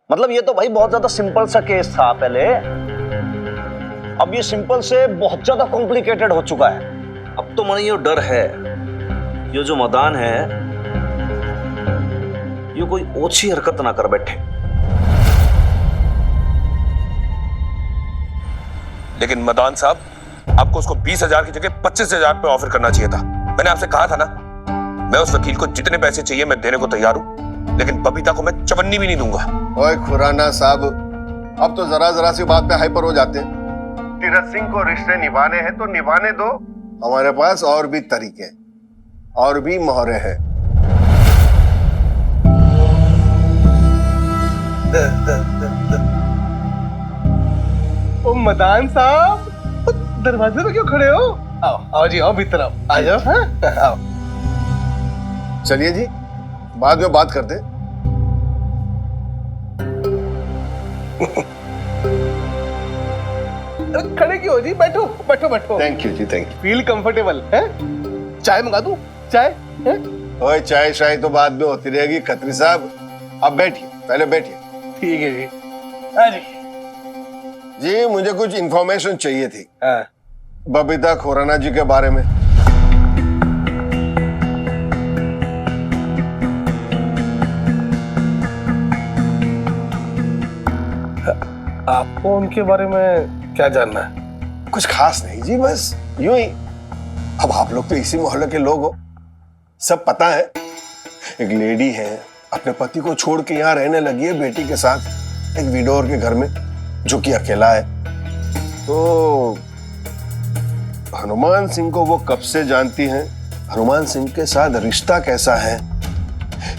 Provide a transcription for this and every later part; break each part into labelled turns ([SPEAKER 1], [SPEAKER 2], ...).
[SPEAKER 1] मतलब ये तो भाई बहुत ज्यादा सिंपल सा केस था पहले, अब ये सिंपल से बहुत ज्यादा कॉम्प्लिकेटेड हो चुका है। अब तो मन ये डर है, ये जो मदान है ये कोई ओछी हरकत ना कर बैठे।
[SPEAKER 2] लेकिन मदान साहब, आपको उसको 20,000 की जगह 25,000 पे ऑफर करना चाहिए था। मैंने आपसे कहा था ना, मैं उस वकील को जितने पैसे चाहिए मैं देने को तैयार हूं, लेकिन बबीता को मैं चवन्नी भी नहीं दूंगा।
[SPEAKER 3] ओए खुराना साहब, अब तो जरा सी बात पे हाइपर हो जाते हैं। तीरथ सिंह को रिश्ते निभाने हैं तो निभाने दो। हमारे पास और भी तरीके और भी मोहरे हैं।
[SPEAKER 4] ओ मदान साहब, दरवाजे पे क्यों खड़े हो? आओ आओ जी, आओ भीतर आओ, आ जाओ। हाँ आओ।
[SPEAKER 3] चलिए जी, बाद में बात करते।
[SPEAKER 4] अरे खड़े क्यों हो जी, बैठो बैठो बैठो।
[SPEAKER 3] थैंक यू जी, थैंक यू।
[SPEAKER 4] फील कंफर्टेबल है? चाय मंगा दूं? चाय है?
[SPEAKER 3] ओए चाय शाय तो बाद में होती रहेगी खत्री साहब, अब बैठिए, पहले बैठिए।
[SPEAKER 4] ठीक है जी। हाँ जी।
[SPEAKER 3] जी मुझे कुछ इंफॉर्मेशन चाहिए थी
[SPEAKER 4] हाँ।
[SPEAKER 3] बबीता खुराना जी के बारे में।
[SPEAKER 4] आपको उनके बारे में क्या जानना है?
[SPEAKER 3] कुछ खास नहीं जी, बस यूं ही। अब आप लोग तो इसी मोहल्ले के लोग हो, सब पता है। एक लेडी है, अपने पति को छोड़ के यहाँ रहने लगी है बेटी के साथ, एक विडोर के घर में, जो कि अकेला है। तो हनुमान सिंह को वो कब से जानती हैं, हनुमान सिंह के साथ रिश्ता कैसा है,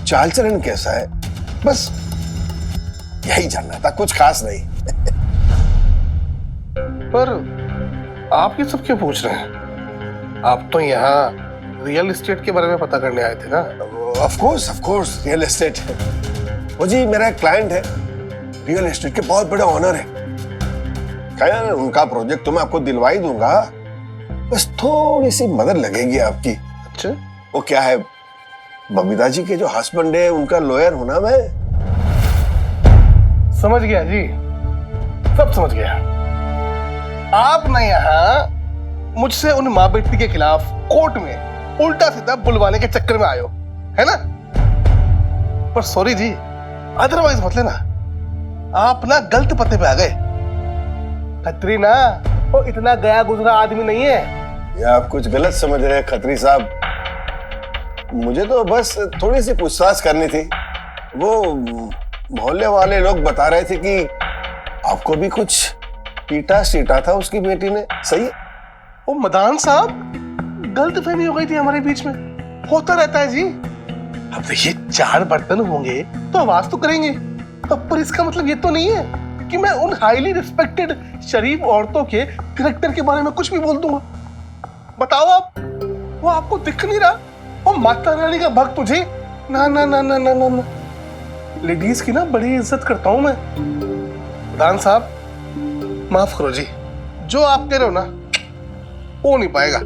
[SPEAKER 3] चाल चलन कैसा है, बस यही जानना था, कुछ खास नहीं।
[SPEAKER 4] पर आप ये सब क्यों पूछ रहे हैं? आप तो यहाँ रियल एस्टेट के बारे में पता करने आए थे ना?
[SPEAKER 3] Of course real estate. वो जी मेरा एक क्लाइंट है, रियल एस्टेट के बहुत बड़े ऑनर है। खैर उनका प्रोजेक्ट तो मैं आपको दिलवा ही दूंगा, बस थोड़ी सी मदद लगेगी आपकी।
[SPEAKER 4] अच्छा,
[SPEAKER 3] वो क्या है, बबीता जी के जो हस्बैंड है उनका लॉयर हूं ना मैं।
[SPEAKER 4] समझ गया जी, सब समझ गया। आप ना यहाँ मुझसे उन माँ बेटी के खिलाफ कोर्ट में उल्टा सीधा बुलवाने के चक्कर में आए हो, है ना? पर सॉरी जी, अदरवाइज मत लेना, आप ना गलत पते पे आ गए। खत्री ना वो इतना गया गुजरा आदमी नहीं है।
[SPEAKER 3] ये आप कुछ गलत समझ रहे हैं खत्री साहब, मुझे तो बस थोड़ी सी पूछताछ करनी थी। वो मोहल्ले वाले लोग बता रहे थे कि आपको भी कुछ पीटा सीटा था उसकी बेटी ने, सही है?
[SPEAKER 4] वो मदान साहब, गलतफहमी हो गई थी हमारे बीच में, होता रहता है जी। अब देखिए, 4 बर्तन होंगे तो आवाज तो करेंगे, पर इसका मतलब ये तो नहीं है कि मैं उन हाईली रिस्पेक्टेड शरीफ औरतों के कैरेक्टर के बारे में कुछ भी बोल दूंगा। बताओ आप, वो आपको दिख नहीं रहा? वो माता रानी का भक्त तुझे? ना ना ना ना ना ना, ना। लेडीज की ना बड़ी इज्जत करता हूं मैं। मदान साहब माफ करो जी, जो आप कह रहे हो ना हो नहीं पाएगा।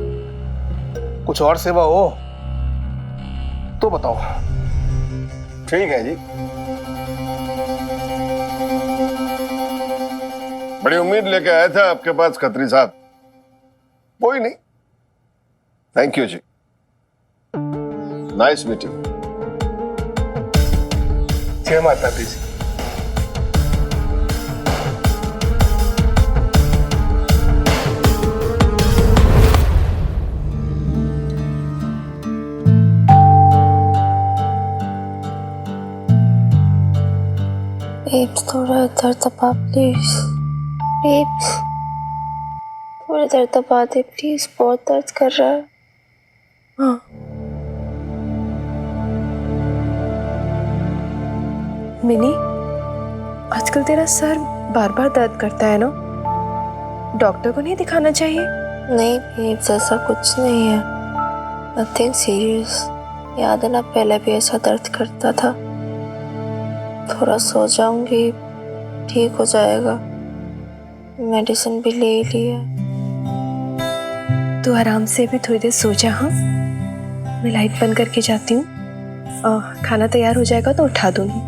[SPEAKER 4] कुछ और सेवा हो तो बताओ।
[SPEAKER 3] ठीक है जी, बड़ी उम्मीद लेके आया था आपके पास खत्री साहब, कोई नहीं। थैंक यू जी, नाइस मीटिंग।
[SPEAKER 4] जय माता दी जी।
[SPEAKER 5] बेब्स थोड़ा इधर दबा प्लीज, बेब्स थोड़ा इधर दबा दे प्लीज, बहुत दर्द कर रहा है। हाँ
[SPEAKER 6] मिनी, आजकल तेरा सर बार बार दर्द करता है ना, डॉक्टर को नहीं दिखाना चाहिए?
[SPEAKER 5] नहीं बेब्स, ऐसा कुछ नहीं है, नथिंग सीरियस। याद है ना, पहले भी ऐसा दर्द करता था। थोड़ा सो जाऊंगी, ठीक हो जाएगा। मेडिसिन भी ले ली है।
[SPEAKER 6] तू आराम से भी थोड़ी देर सो जा। हाँ, मैं लाइट बंद करके जाती हूँ, खाना तैयार हो जाएगा तो उठा दूंगी।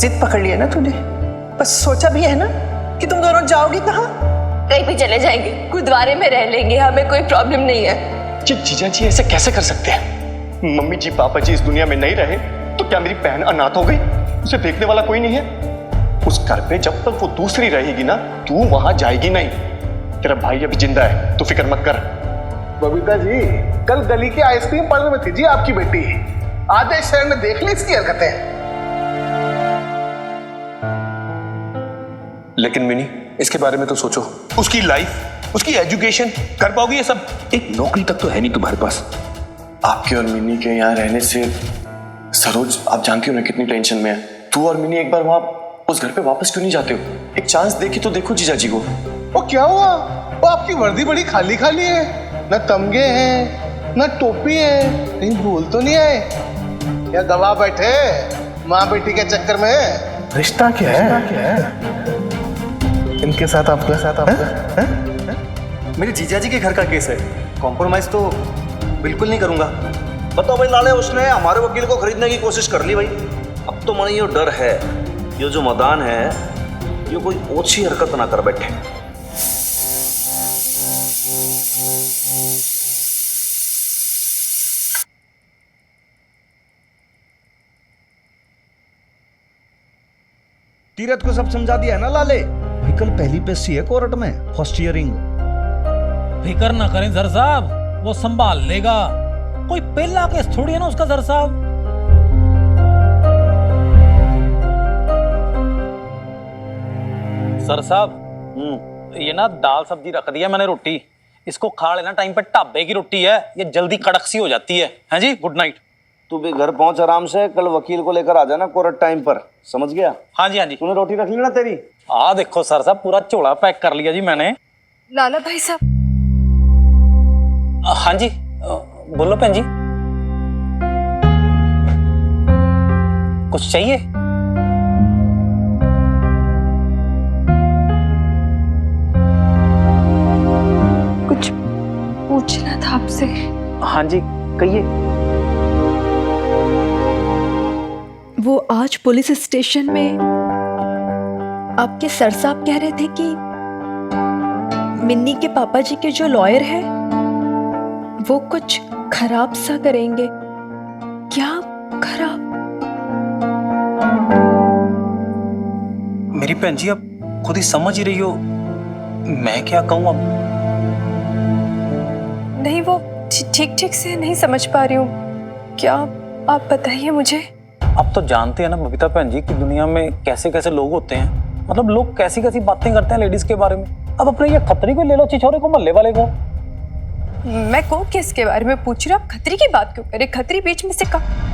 [SPEAKER 7] जिद पकड़ लिया ना तूने, बस सोचा भी है ना कि तुम दोनों जाओगी कहाँ?
[SPEAKER 5] कहीं भी चले जाएंगे, गुरुद्वारे में रह लेंगे, हमें कोई प्रॉब्लम नहीं है।
[SPEAKER 8] जीजा जी ऐसे कैसे कर सकते हैं? मम्मी जी पापा जी इस दुनिया में नहीं रहे तो क्या मेरी बहन अनाथ हो गई? उसे देखने वाला कोई नहीं है। उस घर पे जब तक वो दूसरी रहेगी ना, तू वहां जाएगी नहीं। तेरा भाई अभी जिंदा है, तू फिक्र मत कर।
[SPEAKER 4] बबीता जी, कल गली के आइसक्रीम पार्लर में थी जी आपकी बेटी। आधे शहर ने देख ली इसकी हरकतें।
[SPEAKER 2] लेकिन मिनी, इसके बारे में तो सोचो। उसकी लाइफ, उसकी एजुकेशन, कर पाओगी ये सब? एक नौकरी तक तो है नहीं तुम्हारे पास।
[SPEAKER 8] आपके और मिनी के यहाँ रहने से सरोज, आप जानती हो ना कितनी टेंशन में है। तू और मिनी एक बार वहां उस घर पे वापस क्यों नहीं जाते हो? एक चांस देखी तो देखो जीजा जी को।
[SPEAKER 4] वो क्या हुआ? वो आपकी वर्दी बड़ी खाली खाली है, न तमगे हैं न टोपी है, कहीं भूल तो नहीं आए? या गवाह बैठे माँ बेटी के चक्कर में? रिश्ता क्या है इनके साथ आपका?
[SPEAKER 8] मेरे जीजा जी के घर का केस है, कॉम्प्रोमाइज तो बिल्कुल नहीं करूंगा।
[SPEAKER 1] बताओ भाई लाले, उसने हमारे वकील को खरीदने की कोशिश कर ली भाई। अब तो मन ये डर है, ये जो मदान है ये कोई ओछी हरकत ना कर बैठे।
[SPEAKER 9] तीरथ को सब समझा दिया है ना लाले? भाई कल पहली पेशी है कोर्ट में, फर्स्ट हियरिंग।
[SPEAKER 10] फिक्र ना करें सर साहब, वो संभाल लेगा। कोई पहला केस थोड़ी है ना उसका सर साहब। सर साहब, ये ना दाल सब्जी रख दिया मैंने, रोटी इसको खा लेना टाइम पे। ढाबे की रोटी है, ये जल्दी कड़क सी हो जाती है। हैं जी, गुड नाइट।
[SPEAKER 1] तू भी घर पहुंच आराम से, कल वकील को लेकर आ जाना कोर्ट टाइम पर, समझ गया?
[SPEAKER 10] हाँ जी हाँ जी।
[SPEAKER 1] तूने रोटी रख ली ना तेरी?
[SPEAKER 10] देखो सर साहब, पूरा झोला पैक कर लिया जी मैंने।
[SPEAKER 6] लाला भाई साहब।
[SPEAKER 10] हाँ जी, बोलो बहन जी, कुछ चाहिए?
[SPEAKER 6] कुछ पूछना था आपसे।
[SPEAKER 10] हाँ जी, कहिए।
[SPEAKER 11] वो आज पुलिस स्टेशन में आपके सर साहब कह रहे थे कि मिन्नी के पापा जी के जो लॉयर है वो कुछ खराब सा करेंगे। क्या खराब?
[SPEAKER 10] मेरी बहन जी, आप खुद ही समझ ही रही हो, मैं क्या कहूँ अब।
[SPEAKER 6] नहीं, वो ठीक ठीक से नहीं समझ पा रही हूँ। क्या आप बताइए मुझे।
[SPEAKER 10] अब तो जानते हैं ना बबीता बहन जी कि दुनिया में कैसे कैसे लोग होते हैं। मतलब लोग कैसी कैसी बातें करते हैं लेडीज के बारे में। अब अपने ये खतरी को ले लो, छिछोरे को, मोहल्ले वाले को।
[SPEAKER 6] मैं को किसके बारे में पूछ रही हूँ? आप खतरी की बात क्यों करे? खतरी बीच में से कहा?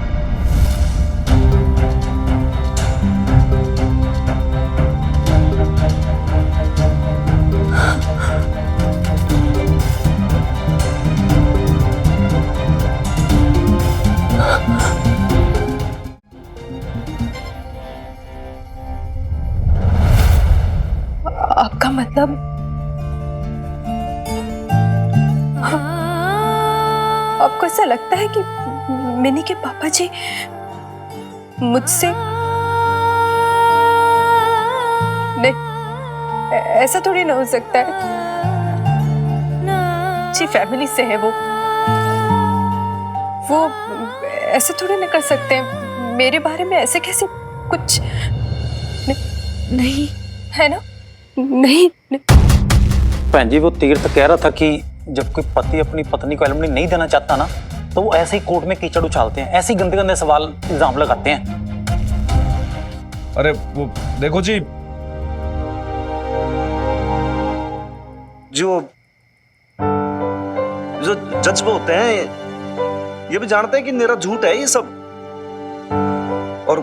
[SPEAKER 6] आपका मतलब? आपको ऐसा लगता है कि मिनी के पापा जी मुझसे नहीं? ऐसा थोड़ी ना हो सकता है। अच्छी फैमिली से है वो ऐसे थोड़ी ना कर सकते हैं। मेरे बारे में ऐसे कैसे कुछ नहीं है ना? नहीं।
[SPEAKER 10] बहन जी, वो तीर्थ कह रहा था कि जब कोई पति अपनी पत्नी को एलिमनी नहीं देना चाहता ना, तो वो ऐसे ही कोर्ट में कीचड़ उछालते हैं, ऐसे ही गंदे गंदे सवाल इल्जाम लगाते हैं।
[SPEAKER 9] अरे वो देखो जी,
[SPEAKER 1] जो जज होते हैं ये भी जानते हैं कि मेरा झूठ है ये सब। और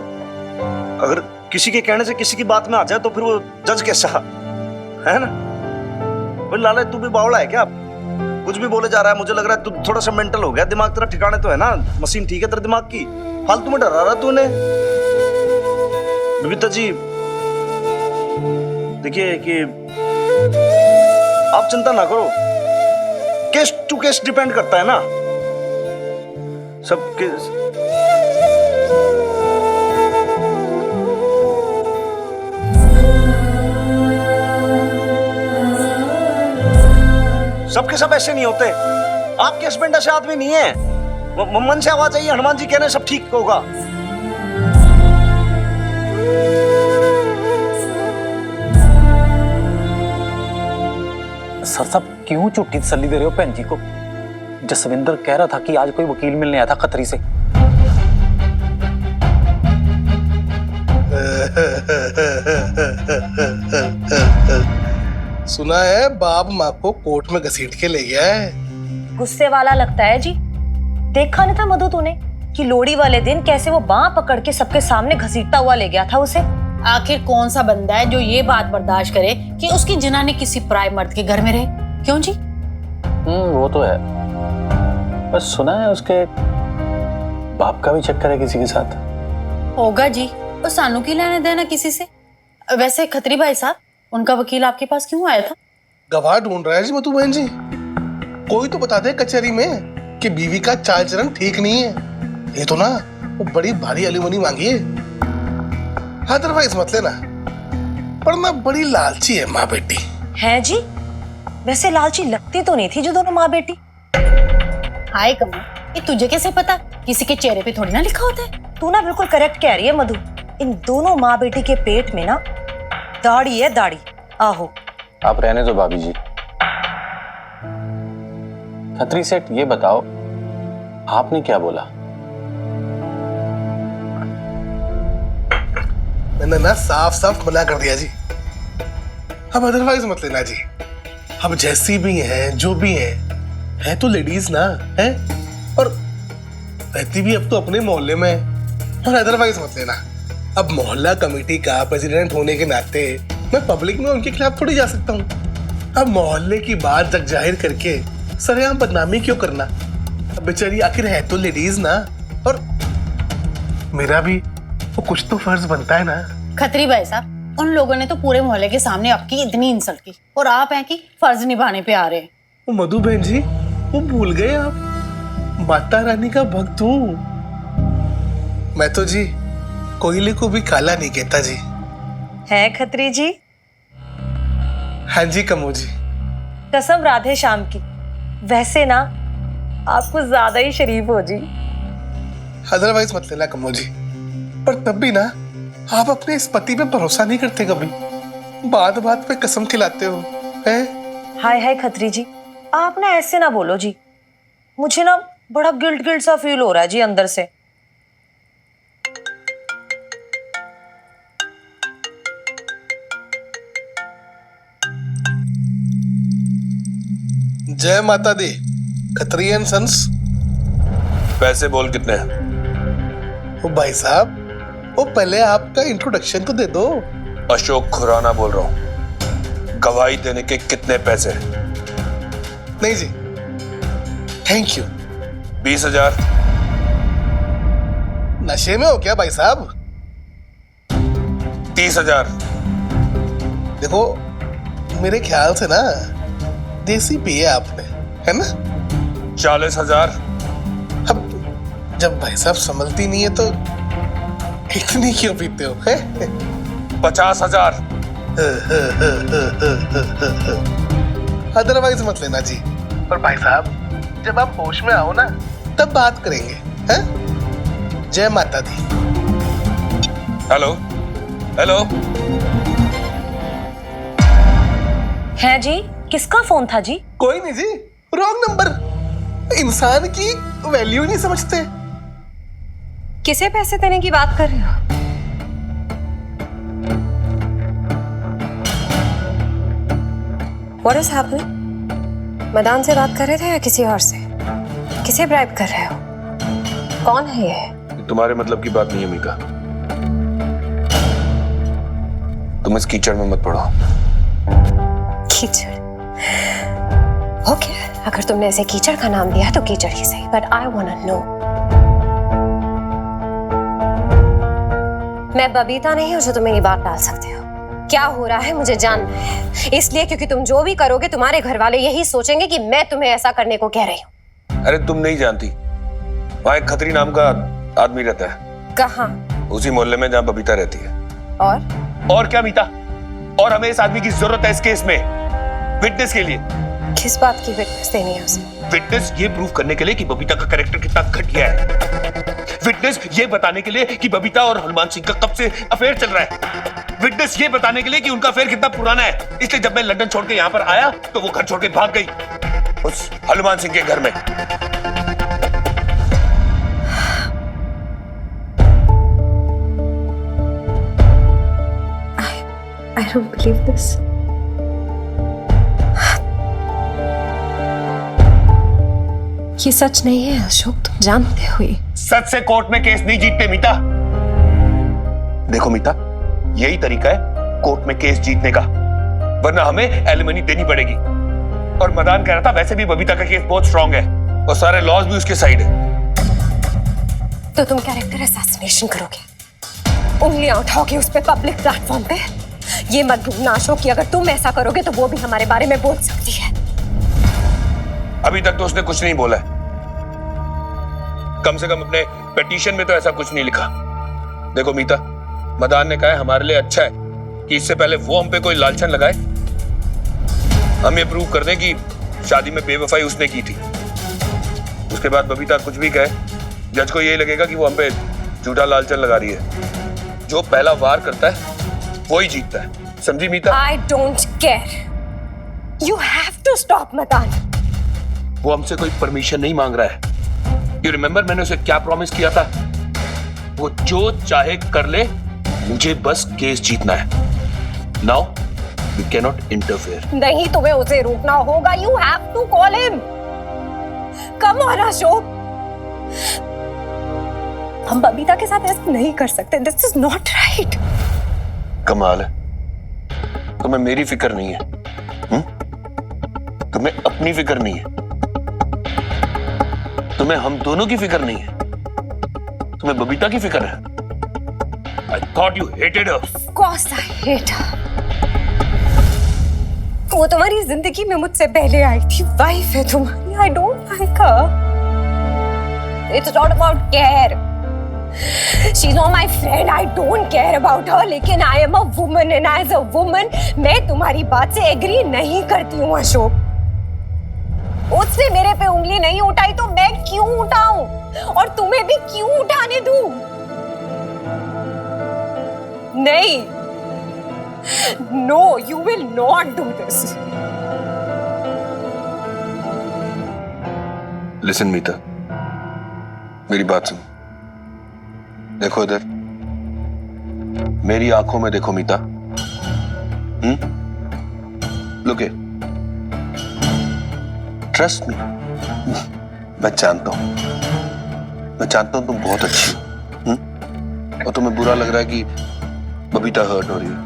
[SPEAKER 1] अगर किसी के कहने से किसी की बात में आ जाए तो फिर वो जज कैसा है ना? भाई लाले, तू भी बावड़ा है क्या? कुछ भी बोले जा रहा है। मुझे लग रहा है तू थोड़ा सा मेंटल हो गया। दिमाग तेरा ठिकाने तो है ना? मशीन ठीक है तेरे दिमाग की? फालतू में डरा रहा तूने। बबीता जी देखिए कि आप चिंता ना करो, केस टू केस डिपेंड करता है ना सब केस। सबके सब ऐसे नहीं होते। आपके हस्बैंड ऐसे आदमी नहीं है। मन से आवाज आई, हनुमान जी कह रहे हैं सब ठीक होगा।
[SPEAKER 10] सर साहब क्यों झूठी तसल्ली दे रहे हो बहन जी को? जसविंदर कह रहा था कि आज कोई वकील मिलने आया था खतरी से।
[SPEAKER 4] सुना है बाप माँ को कोर्ट में घसीट के ले गया है।
[SPEAKER 12] गुस्से वाला लगता है जी। देखा नहीं था मधु तूने कि लोहड़ी वाले दिन कैसे वो बांह पकड़ के सबके सामने घसीटता हुआ ले गया था उसे।
[SPEAKER 13] आखिर कौन सा बंदा है जो ये बात बर्दाश्त करे कि उसकी जनानी किसी पराये मर्द के घर में रहे? क्यों जी?
[SPEAKER 10] वो तो है, बस सुना है उसके बाप का भी चक्कर है किसी के साथ।
[SPEAKER 13] होगा जी, और सानू की लेने देना किसी से। वैसे खत्री भाई साहब, उनका वकील आपके पास क्यों आया था?
[SPEAKER 4] गवाह ढूंढ रहा है जी मधु बहन जी। कोई तो बता दे कचहरी में कि बीवी का चाल चलन ठीक नहीं है। ये तो ना वो बड़ी भारी एलिमनी मांगी है, अदरवाइज मत लेना। पर ना बड़ी लालची है माँ बेटी।
[SPEAKER 12] है जी? वैसे लालची लगती तो नहीं थी जो दोनों माँ बेटी।
[SPEAKER 13] हाय कमल, ये तुझे कैसे पता? किसी के चेहरे पे थोड़ी ना लिखा होता है।
[SPEAKER 12] तू ना बिल्कुल करेक्ट कह रही है मधु। इन दोनों माँ बेटी के पेट में ना दाढ़ी है, दाढ़ी। आहो,
[SPEAKER 10] आप रहने दो भाभी जी। खत्री सेठ ये बताओ, आपने क्या बोला?
[SPEAKER 4] मैंने ना साफ साफ मना कर दिया जी। अब अदरवाइज मत लेना जी। अब जैसी भी हैं, जो भी है तो लेडीज ना है, और रहती भी अब तो अपने मोहल्ले में है। और अदरवाइज मत लेना। अब मोहल्ला कमेटी का प्रेसिडेंट होने के नाते मैं पब्लिक में उनके खिलाफ थोड़ी जा सकता हूँ। अब मोहल्ले की बात जग जाहिर करके सरेआम बदनामी क्यों करना? अब बेचारी आखिर है तो लेडीज ना, और मेरा भी वो कुछ तो फर्ज बनता है ना।
[SPEAKER 13] खत्री भाई साहब, उन लोगों ने तो पूरे मोहल्ले के सामने आपकी इतनी इंसल्ट की, और आप हैं कि फर्ज निभाने पे आ रहे हैं।
[SPEAKER 4] वो मधु बहन जी, वो भूल गए आप, माता रानी का भक्त हूँ मैं तो जी। कोयले को भी काला नहीं कहता जी।
[SPEAKER 12] है खत्री जी?
[SPEAKER 4] हाँ जी कमो जी।
[SPEAKER 12] कसम राधे श्याम की। वैसे ना आप कुछ ज्यादा ही शरीफ हो जी।
[SPEAKER 4] अदरवाइज मत लेना कमो जी। पर तब भी ना आप अपने इस पति पे भरोसा नहीं करते कभी। बात बात पे कसम खिलाते हो हैं?
[SPEAKER 12] हाय हाय खत्री जी, आप ना ऐसे ना बोलो जी। मुझे ना बड़ा गिल्ट सा फील हो रहा है जी अंदर से।
[SPEAKER 4] जय माता दी। Khatri and sons.
[SPEAKER 2] पैसे बोल कितने?
[SPEAKER 4] ओ भाई साहब, वो पहले आपका इंट्रोडक्शन तो दे दो।
[SPEAKER 2] अशोक खुराना बोल रहा हूं। गवाही देने के कितने पैसे?
[SPEAKER 4] नहीं जी, थैंक यू।
[SPEAKER 2] 20,000।
[SPEAKER 4] नशे में हो क्या भाई साहब?
[SPEAKER 2] 30,000।
[SPEAKER 4] देखो मेरे ख्याल से ना देसी पिए आपने, है ना?
[SPEAKER 2] 40,000।
[SPEAKER 4] अब जब भाई साहब संभलती नहीं है तो इतनी क्यों पीते हो?
[SPEAKER 2] 50,000।
[SPEAKER 4] अदरवाइज मत लेना जी। पर भाई साहब जब आप होश में आओ ना तब बात करेंगे, हैं? जय माता दी।
[SPEAKER 2] Hello hello.
[SPEAKER 12] है जी? किसका फोन था जी?
[SPEAKER 4] कोई नहीं जी, रॉन्ग नंबर। इंसान की वैल्यू नहीं समझते।
[SPEAKER 6] किसे पैसे देने की बात कर रहे हो? What is happening? मदान से बात कर रहे थे या किसी और से? किसे ब्राइब कर रहे हो? कौन है ये?
[SPEAKER 2] तुम्हारे मतलब की बात नहीं है मीका। तुम इस कीचड़ में मत पड़ो।
[SPEAKER 11] कीचड़? ओके, अगर तुमने इसे कीचड़ का नाम दिया तो कीचड़ ही सही, but I want to know. मैं बबीता नहीं हूं जो तुम्हें ये बात डाल सकते हो। क्या हो रहा है मुझे जानना है, इसलिए क्योंकि तुम जो भी करोगे तुम्हारे घर वाले यही सोचेंगे कि मैं तुम्हें ऐसा करने को कह रही हूँ।
[SPEAKER 2] अरे तुम नहीं जानती, वहां एक खत्री नाम का आदमी रहता है।
[SPEAKER 11] कहाँ?
[SPEAKER 2] उसी मोहल्ले में जहाँ बबीता रहती है।
[SPEAKER 11] और
[SPEAKER 2] क्या मीता? और हमें इस आदमी की जरूरत है इस केस में विटनेस के लिए।
[SPEAKER 11] किस बात की विटनेस देनी है उसे?
[SPEAKER 2] विटनेस ये प्रूव करने के लिए कि बबीता का कैरेक्टर कितना घटिया है। विटनेस ये बताने के लिए कि बबीता और हनुमान सिंह का कब से अफेयर चल रहा है। विटनेस ये बताने के लिए कि उनका अफेयर कितना पुराना है। इसलिए जब मैं लंदन छोड़ के यहाँ पर आया तो वो घर छोड़ के भाग गई उस हनुमान सिंह के घर में।
[SPEAKER 11] I don't believe this. ये सच नहीं है अशोक, तुम जानते हो ये।
[SPEAKER 2] सच से कोर्ट में केस नहीं जीतते मीता। देखो मीता, यही तरीका है कोर्ट में केस जीतने का, वरना हमें एलिमनी देनी पड़ेगी। और मदान कह रहा था वैसे भी बबीता का केस बहुत स्ट्रांग है और सारे लॉज भी उसके साइड है।
[SPEAKER 11] तो तुम कैरेक्टर असैसिनेशन करोगे, उंगलियां उठाओगे उस पे पब्लिक प्लेटफॉर्म पे? ये मत भूलना अशोक कि अगर तुम ऐसा करोगे तो वो भी हमारे बारे में बोल सकती है।
[SPEAKER 2] अभी तक तो उसने कुछ नहीं बोला है, कम से कम अपने पिटीशन में तो ऐसा कुछ नहीं लिखा। देखो मीता, मदान ने कहा है हमारे लिए अच्छा है कि इससे पहले वो हम पे कोई लालचन लगाए, हम ये प्रूव कर दें कि शादी में बेवफाई उसने की थी। उसके बाद बबीता कुछ भी कहे, जज को यही लगेगा कि वो हम पे झूठा लालचन लगा रही है। जो पहला वार करता है वो ही जीतता है, समझी मीता?
[SPEAKER 11] I don't care. You have to stop Madan.
[SPEAKER 2] वो हमसे कोई परमिशन नहीं मांग रहा है। You remember मैंने उसे क्या प्रॉमिस किया था? वो जो चाहे कर ले, मुझे बस केस जीतना है। Now we cannot interfere.
[SPEAKER 11] नहीं, तुम्हें उसे रोकना होगा। You have to call him. Come on Ashok. हम बबीता के साथ ऐसा नहीं कर सकते। This is not right.
[SPEAKER 2] कमाल है, तुम्हें मेरी फिक्र नहीं है, तुम्हें अपनी फिक्र नहीं है, तुम्हें हम दोनों की फिक्र नहीं है, तुम्हें बबीता की फिक्र है। I thought you hated her.
[SPEAKER 11] Of course I hate her. वो तुम्हारी जिंदगी में मुझसे पहले आई थी, वाइफ है तुम्हारी। I don't like her. It's not about care. She's not my friend. I don't care about her. लेकिन I am a woman and as a woman मैं तुम्हारी बात से एग्री नहीं करती हूँ अशोक। उसने मेरे पे उंगली नहीं उठाई तो मैं क्यों उठाऊं और तुम्हें भी क्यों उठाने दूं? नहीं, No, you will not do this.
[SPEAKER 2] Listen मीता, मेरी बात सुन। देखो इधर, मेरी आंखों में देखो मीता। Look it. Trust me. मैं जानता हूं तुम बहुत अच्छी हो, और तुम्हें बुरा लग रहा है कि बबीता हर्ट हो रही है ना?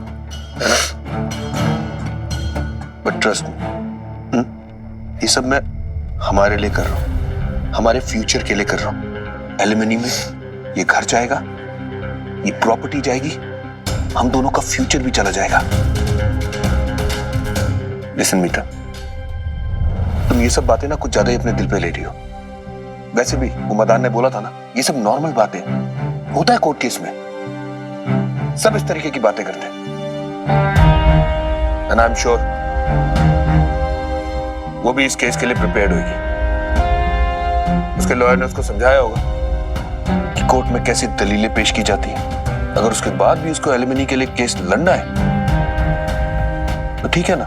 [SPEAKER 2] बट ट्रस्ट मी, ये सब मैं हमारे लिए कर रहा हूं, हमारे फ्यूचर के लिए कर रहा हूं। एलिमनी में ये घर जाएगा, ये प्रॉपर्टी जाएगी, हम दोनों का फ्यूचर भी चला जाएगा। लिसन मीता, तुम ये सब बातें ना कुछ ज्यादा ही अपने दिल पे ले रही हो। वैसे भी वो मदान ने बोला था ना, ये सब नॉर्मल बातें होता है कोर्ट केस में, सब इस तरीके की बातें करते हैं। एंड आई एम श्योर वो भी इस केस के लिए प्रिपेयर्ड होगी। उसके लॉयर ने उसको समझाया होगा कि कोर्ट में कैसे दलीलें पेश की जाती हैं। अगर उसके बाद भी उसको एलिमनी के लिए केस लड़ना है तो ठीक है ना,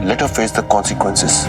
[SPEAKER 2] let her face the consequences.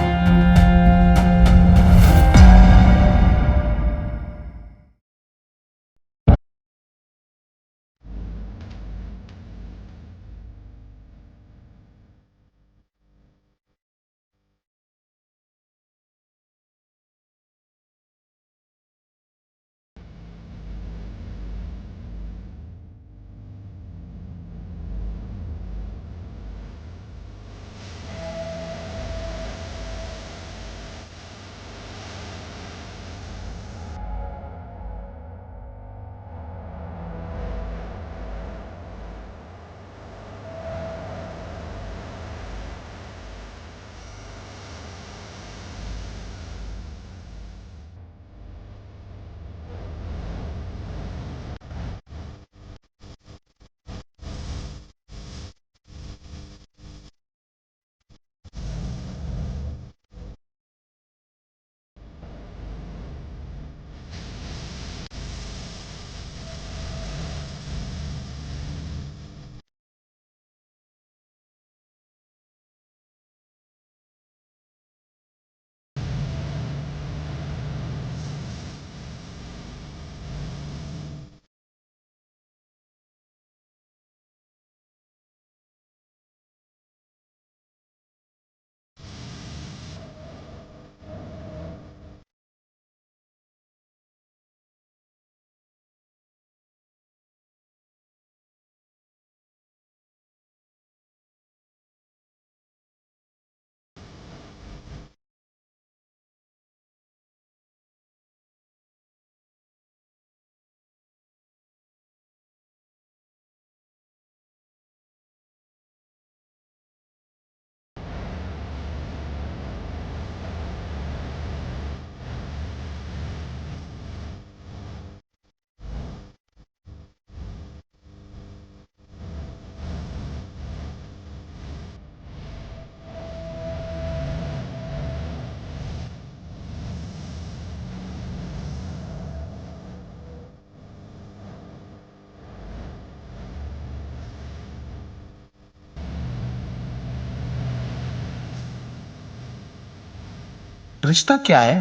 [SPEAKER 4] रिश्ता क्या है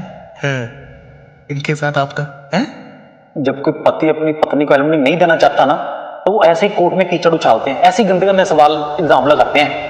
[SPEAKER 4] इनके साथ आपका है?
[SPEAKER 10] जब कोई पति अपनी पत्नी को एलिमनी नहीं देना चाहता ना, तो वो ऐसे ही कोर्ट में कीचड़ उछालते हैं, ऐसे ही गंदे गंदे सवाल इल्जाम लगाते हैं।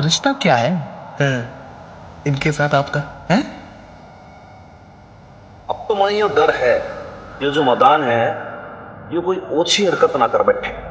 [SPEAKER 4] रिश्ता क्या है इनके साथ आपका है?
[SPEAKER 1] अब तो मुझे ये डर है, ये जो मदान है ये कोई ओछी हरकत ना कर बैठे।